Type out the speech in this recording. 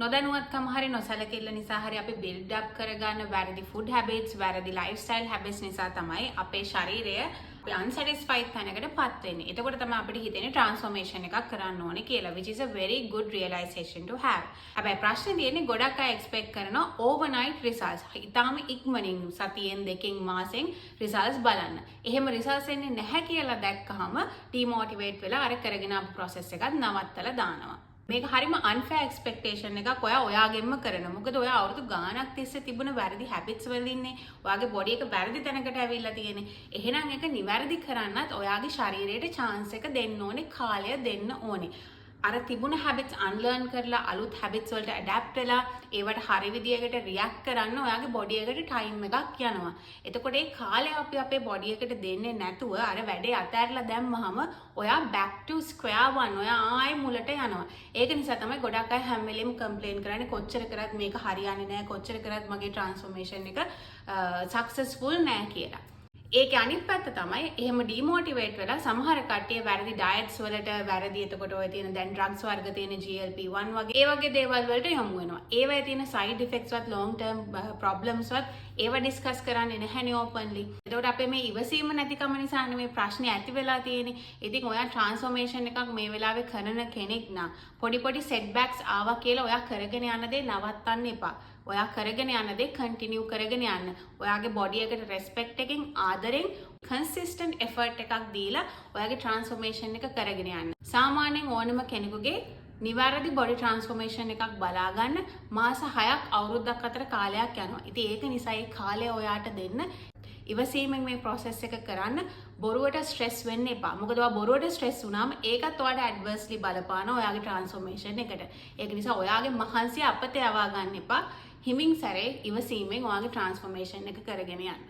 නොදැනුවත්කම හරි නොසැලකිල්ල නිසා හරි අපි බිල්ඩ් අප් කරගන්න වැරදි ෆුඩ් හැබිට්ස් වැරදි ලයිෆ්ස්ටයිල් හැබිට්ස් නිසා තමයි අපේ ශරීරය අපි අන්සැටිස්ෆයිඩ් තැනකටපත් වෙන්නේ. එතකොට තමයි අපිට හිතෙන්නේ ට්‍රාන්ස්ෆෝමේෂන් එකක් කරන්න ඕනේ කියලා, which is a very good realization to have. හැබැයි ප්‍රශ්නේ තියෙන්නේ ගොඩක් අය එක්ස්පෙක්ට් කරනවා overnight results. ඊටාම ඉක්මනින් සතියෙන් දෙකකින් මාසෙන් results බලන්න. එහෙම results එන්නේ නැහැ කියලා දැක්කහම demotivate වෙලා අර කරගෙන ආපු process එකත් නවත්තලා දානවා. මේක හරිම unfair expectation එකක් ඔයාගෙන්ම කරන. මොකද ඔයා අවුරුදු ගාණක් තිස්සේ තිබුණ වැරදි habits වල ඉන්නේ. ඔයාගේ body එක වැරදි තැනකට ඇවිල්ලා තියෙන්නේ. එහෙනම් ඒක නිවැරදි කරන්නත් ඔයාගේ ශරීරයට chance එක දෙන්න ඕනේ, කාලය දෙන්න ඕනේ. අර තිබුණ habits unlearn කරලා අලුත් habits වලට adapt වෙලා ඒවට හරි විදියකට react කරන්න ඔයාගේ body එකට time එකක් යනවා. එතකොට ඒ කාලය අපි අපේ body එකට දෙන්නේ නැතුව අර වැඩේ අතහැරලා දැම්මහම ඔයා back to square one ඔයා ආයෙ මුලට යනවා. ඒක නිසා තමයි ගොඩක් අය හැම වෙලෙම complain කරන්නේ කොච්චර කරත් මේක හරියන්නේ නැහැ, කොච්චර කරත් මගේ transformation එක successful නැහැ කියලා. ඒක අනිත් පැත්ත තමයි එහෙම ඩිමෝටිවේට් වෙලා සමහර කට්ටිය වැරදි ඩයට්ස් වලට වැරදි එතකොට ඔය තියෙන දැන් ඩ්‍රග්ස් වර්ග තියෙන GLP-1 වගේ ඒ වගේ දේවල් වලට යොමු වෙනවා. ඒවයේ තියෙන සයිඩ් ඉෆෙක්ට්ස් වත් long term problems වත් ඒව ඩිස්කස් කරන්නේ නැහැනේ openly. එතකොට අපේ මේ ඉවසීම නැතිකම නිසානේ මේ ප්‍රශ්නේ ඇති වෙලා තියෙන්නේ. ඉතින් ඔයා ට්‍රාන්ස්ෆෝමේෂන් එකක් මේ වෙලාවේ කරන කෙනෙක් නම් පොඩි setbacks ආවා කියලා ඔයා කරගෙන යන දේ නවත්තන්න එපා. ඔයා කරගෙන යන දේ කන්ටිනියු කරගෙන යන්න. ඔයාගේ බොඩි එකට රෙස්පෙක්ට් එකකින් ආදරෙන් කන්සිස්ටන්ට් එෆර්ට් එකක් දීලා ඔයාගේ ට්‍රාන්ස්ෆෝමේෂන් එක කරගෙන යන්න. සාමාන්‍යයෙන් ඕනම කෙනෙකුගේ නිවැරදි බොඩි ට්‍රාන්ස්ෆෝමේෂන් එකක් බලා ගන්න මාස 6ක් අවුරුද්දක් අතර කාලයක් යනවා. ඉතින් ඒක නිසා ඒ කාලය ඔයාට දෙන්න ඉවසීමෙන් මේ process එක කරන්න. බොරුවට ස්ට්‍රෙස් වෙන්න එපා. මොකද ඔයා බොරුවට ස්ට්‍රෙස් වුණාම ඒකත් ඔයාට ඇඩ්වර්ස්ලි බලපානවා ඔයාගේ ට්‍රාන්ස්ෆෝමේෂන් එකට. ඒක නිසා ඔයාගේ මහන්සිය අපතේ යවා ගන්න එපා. හිමින් සැරේ ඉවසීමෙන් ඔයාගේ ට්‍රාන්ස්ෆෝමේෂන් එක කරගෙන යන්න.